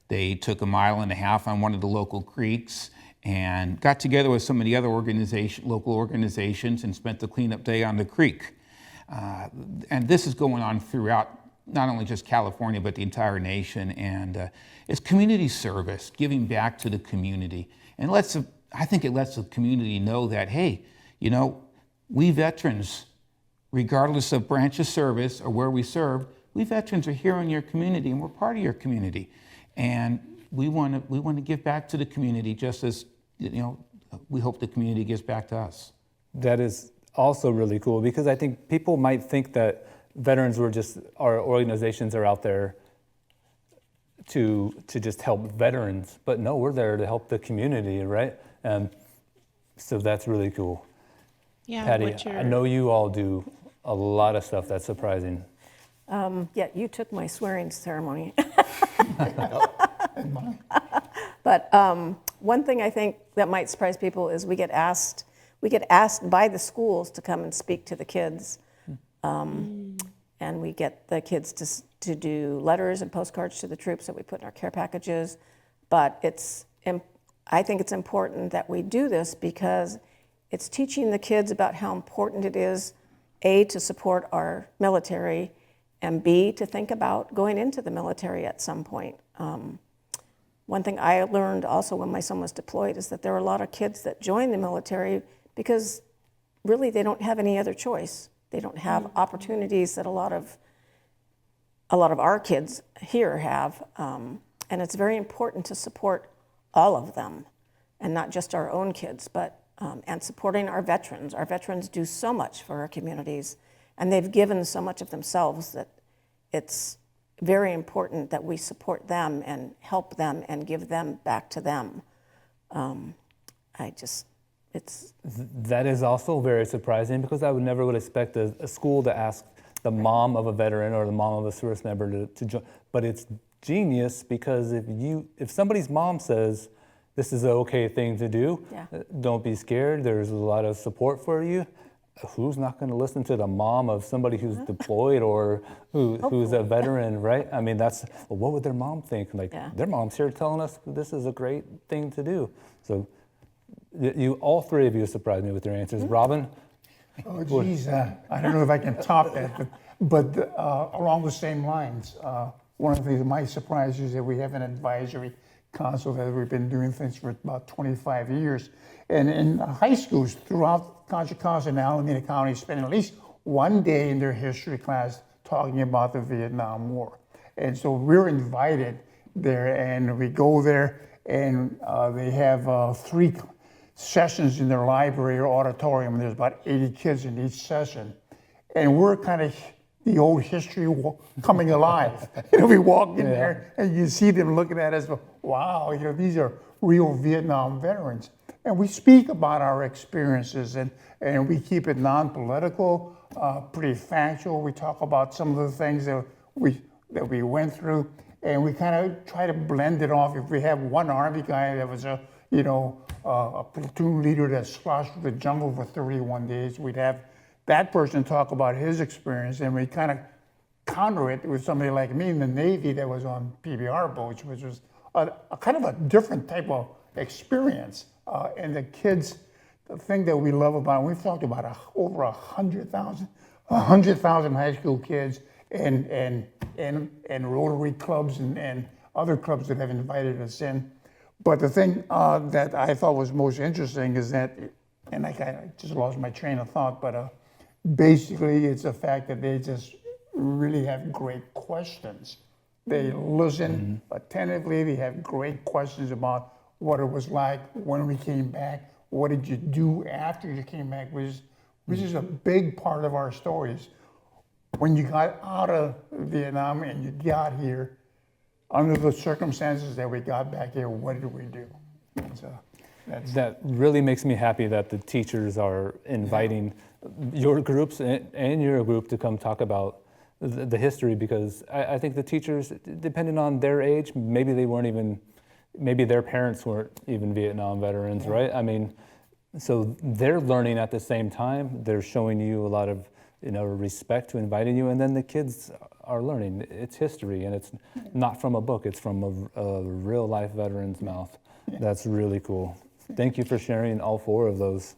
They took 1.5 miles on one of the local creeks and got together with some of the other local organizations and spent the cleanup day on the creek. And this is going on throughout not only just California, but the entire nation. And it's community service, giving back to the community. And I think it lets the community know that, hey, you know, we veterans, regardless of branch of service or where we serve, we veterans are here in your community and we're part of your community. And we want to give back to the community just as, you know, we hope the community gives back to us. That is also really cool, because I think people might think that veterans our organizations are out there to just help veterans, but no, we're there to help the community, right? And so that's really cool. Yeah, Patty, I know you all do a lot of stuff that's surprising. Yeah, you took my swearing ceremony. But one thing I think that might surprise people is we get asked by the schools to come and speak to the kids. And we get the kids to do letters and postcards to the troops that we put in our care packages. But I think it's important that we do this because it's teaching the kids about how important it is, A, to support our military, and B, to think about going into the military at some point. One thing I learned also when my son was deployed is that there are a lot of kids that join the military because really they don't have any other choice. They don't have opportunities that a lot of our kids here have. And it's very important to support all of them, and not just our own kids, but and supporting our veterans. Our veterans do so much for our communities, and they've given so much of themselves that it's very important that we support them and help them and give them back to them. That is also very surprising, because I would expect a school to ask the mom of a veteran or the mom of a service member to join. But it's genius, because if somebody's mom says this is an okay thing to do, don't be scared, there's a lot of support for you, who's not going to listen to the mom of somebody who's deployed or who's a veteran, right? I mean, what would their mom think? Like, their mom's here telling us this is a great thing to do. So all three of you surprised me with your answers. Robin? Oh, geez, I don't know if I can top that, but along the same lines, one of the things that might surprise you is that we have an advisory council that we've been doing things for about 25 years. And in high schools throughout Contra Costa and Alameda County spend at least one day in their history class talking about the Vietnam War. And so we're invited there, and we go there, and they have 3 sessions in their library or auditorium, and there's about 80 kids in each session. And we're kind of the old history coming alive. We walk in there and you see them looking at us, wow, these are real Vietnam veterans. And we speak about our experiences, and we keep it non-political, pretty factual. We talk about some of the things that we went through, and we kind of try to blend it off. If we have one Army guy that was a platoon leader that sloshed through the jungle for 31 days, we'd have that person talk about his experience, and we kind of counter it with somebody like me in the Navy that was on PBR boats, which was a kind of a different type of experience. And the kids, the thing that we love about it, we've talked about over 100,000 high school kids and Rotary clubs and other clubs that have invited us in. But the thing that I thought was most interesting is that, and I just lost my train of thought, but basically it's the fact that they just really have great questions. They listen attentively, they have great questions about what it was like when we came back, what did you do after you came back, which is a big part of our stories. When you got out of Vietnam and you got here, under the circumstances that we got back here, what did we do? So that really makes me happy that the teachers are inviting your groups and your group to come talk about the history, because I think the teachers, depending on their age, maybe their parents weren't even Vietnam veterans, right? I mean, so they're learning at the same time. They're showing you a lot of respect to inviting you, and then the kids are learning. It's history, and it's not from a book. It's from a real life veteran's mouth. That's really cool. Thank you for sharing all 4 of those.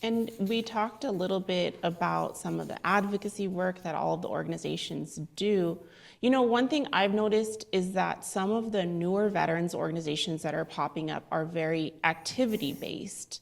And we talked a little bit about some of the advocacy work that all of the organizations do. One thing I've noticed is that some of the newer veterans organizations that are popping up are very activity-based.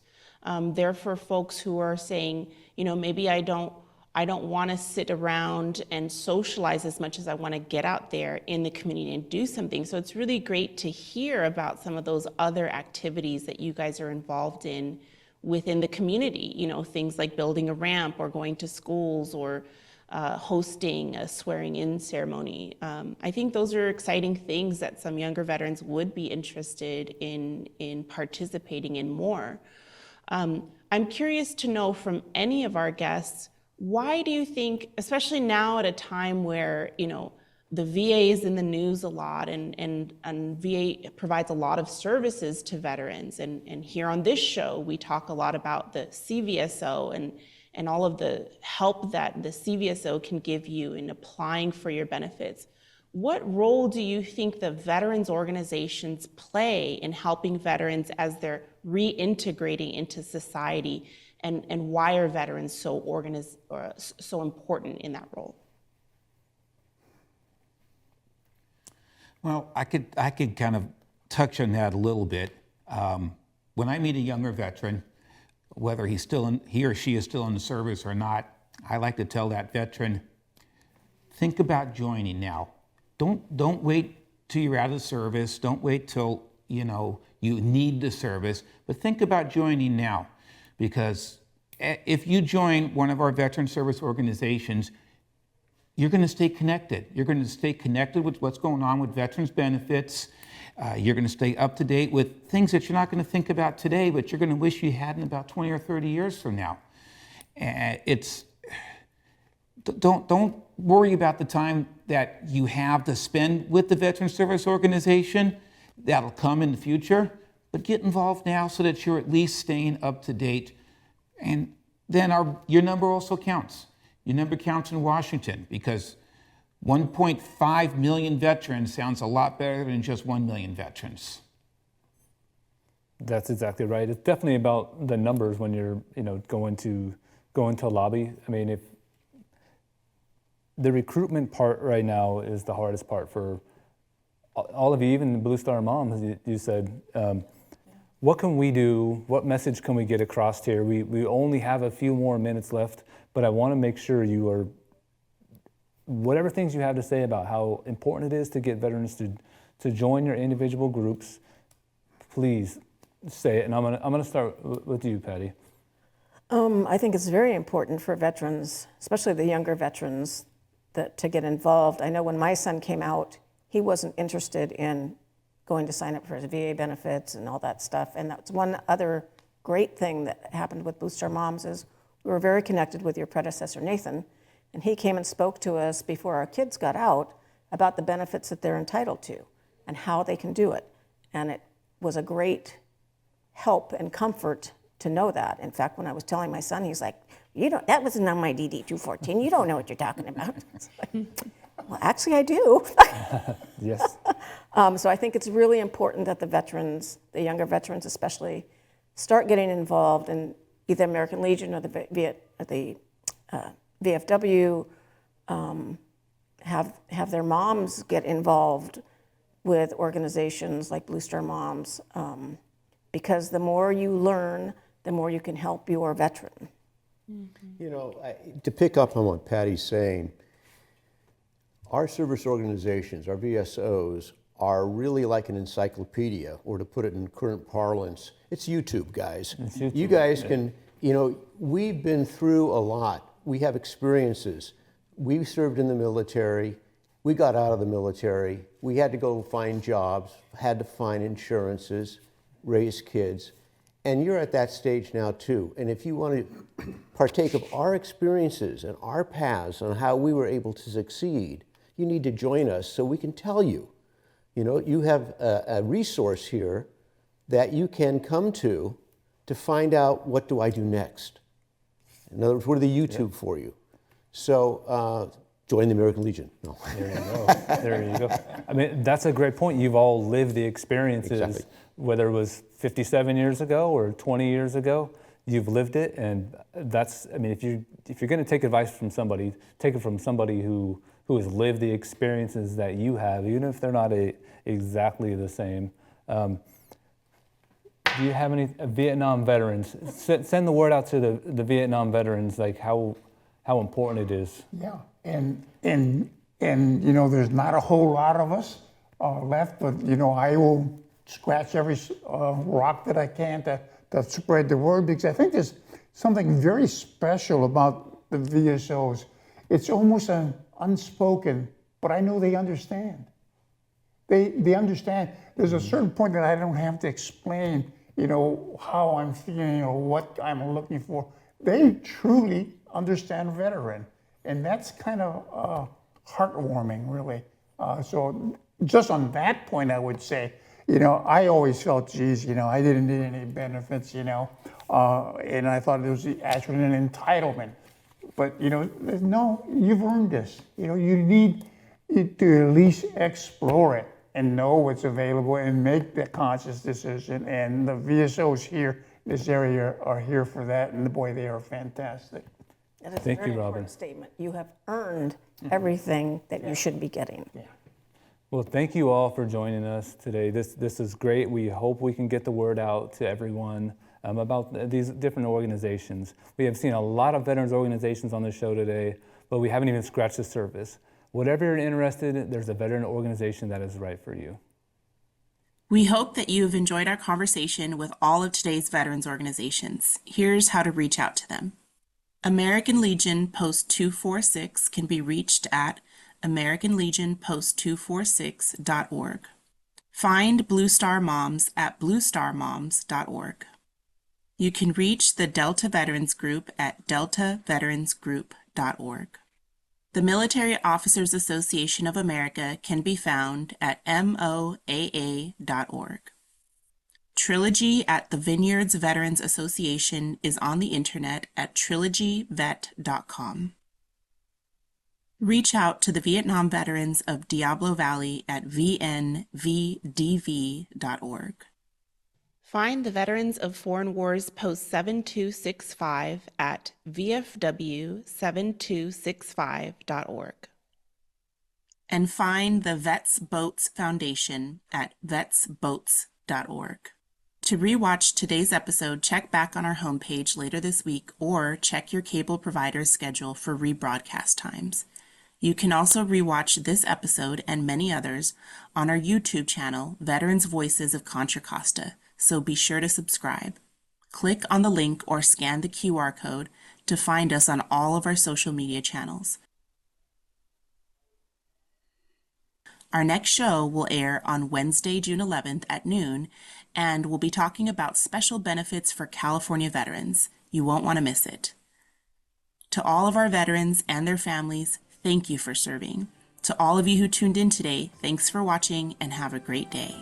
They're for folks who are saying, maybe I don't want to sit around and socialize as much as I want to get out there in the community and do something. So it's really great to hear about some of those other activities that you guys are involved in within the community, things like building a ramp or going to schools or hosting a swearing-in ceremony. I think those are exciting things that some younger veterans would be interested in participating in more. I'm curious to know from any of our guests, why do you think, especially now at a time where, the VA is in the news a lot and VA provides a lot of services to veterans. And here on this show, we talk a lot about the CVSO and all of the help that the CVSO can give you in applying for your benefits. What role do you think the veterans organizations play in helping veterans as they're reintegrating into society? And why are veterans so important in that role? Well, I could kind of touch on that a little bit. When I meet a younger veteran, whether he or she is still in the service or not, I like to tell that veteran, think about joining now. Don't wait till you're out of the service. Don't wait till you need the service, but think about joining now, because if you join one of our veteran service organizations, you're going to stay connected. You're going to stay connected with what's going on with veterans benefits. You're going to stay up to date with things that you're not going to think about today, but you're going to wish you had in about 20 or 30 years from now. Don't worry about the time that you have to spend with the veteran service organization. That'll come in the future, but get involved now so that you're at least staying up to date. And then your number also counts. Your number counts in Washington, because 1.5 million veterans sounds a lot better than just 1 million veterans. That's exactly right. It's definitely about the numbers when you're, going to a lobby. I mean, if the recruitment part right now is the hardest part for all of you, even the Blue Star moms, you said, what can we do? What message can we get across here? We only have a few more minutes left, but I want to make sure you are, whatever things you have to say about how important it is to get veterans to join your individual groups, please say it. And I'm gonna start with you, Patty. I think it's very important for veterans, especially the younger veterans, to get involved. I know when my son came out, he wasn't interested in going to sign up for his VA benefits and all that stuff. And that's one other great thing that happened with Blue Star Moms is we were very connected with your predecessor, Nathan, and he came and spoke to us before our kids got out about the benefits that they're entitled to and how they can do it. And it was a great help and comfort to know that. In fact, when I was telling my son, he's like, that wasn't on my DD 214. You don't know what you're talking about. Well, actually, I do. Yes. So I think it's really important that the veterans, the younger veterans especially, start getting involved in either American Legion or the VFW, have their moms get involved with organizations like Blue Star Moms, because the more you learn, the more you can help your veteran. Mm-hmm. To pick up on what Patty's saying, our service organizations, our VSOs, are really like an encyclopedia, or to put it in current parlance, it's YouTube, guys. It's YouTube, you guys can, we've been through a lot. We have experiences. We served in the military. We got out of the military. We had to go find jobs, had to find insurances, raise kids. And you're at that stage now too. And if you want to partake of our experiences and our paths on how we were able to succeed, you need to join us so we can tell you. You have a resource here that you can come to find out, what do I do next? In other words, what are the YouTube for you? So join the American Legion. No. There you go. There you go. I mean, that's a great point. You've all lived the experiences, Exactly. whether it was 57 years ago or 20 years ago. You've lived it, and that's. I mean, if you're going to take advice from somebody, take it from somebody who has lived the experiences that you have, even if they're not exactly the same. Do you have any Vietnam veterans? Send the word out to the Vietnam veterans, like how important it is. Yeah, and there's not a whole lot of us left, but I will scratch every rock that I can to spread the word, because I think there's something very special about the VSOs. It's almost an unspoken, but I know they understand. They understand. There's a certain point that I don't have to explain, how I'm feeling or what I'm looking for. They truly understand veteran, and that's kind of heartwarming, really. So just on that point, I would say, I always felt, geez, I didn't need any benefits, and I thought it was actually an entitlement. But, no, you've earned this. You need to at least explore it and know what's available and make the conscious decision. And the VSOs here in this area are here for that. And boy, they are fantastic. That is a Thank very you, Robin. important statement. You have earned everything that you should be getting. Yeah. Well, thank you all for joining us today. This is great. We hope we can get the word out to everyone about these different organizations. We have seen a lot of veterans organizations on the show today, but we haven't even scratched the surface. Whatever you're interested in, there's a veteran organization that is right for you. We hope that you have enjoyed our conversation with all of today's veterans organizations. Here's how to reach out to them. American Legion Post 246 can be reached at AmericanLegionPost246.org. Find Blue Star Moms at bluestarmoms.org. You can reach the Delta Veterans Group at deltaveteransgroup.org. The Military Officers Association of America can be found at moaa.org. Trilogy at the Vineyards Veterans Association is on the internet at trilogyvet.com. Reach out to the Vietnam veterans of Diablo Valley at vnvdv.org. Find the Veterans of Foreign Wars Post 7265 at vfw7265.org. And find the Vets Boats Foundation at vetsboats.org. To rewatch today's episode, check back on our homepage later this week or check your cable provider's schedule for rebroadcast times. You can also rewatch this episode and many others on our YouTube channel, Veterans Voices of Contra Costa, so be sure to subscribe. Click on the link or scan the QR code to find us on all of our social media channels. Our next show will air on Wednesday, June 11th at noon, and we'll be talking about special benefits for California veterans. You won't want to miss it. To all of our veterans and their families, thank you for serving. To all of you who tuned in today, thanks for watching and have a great day.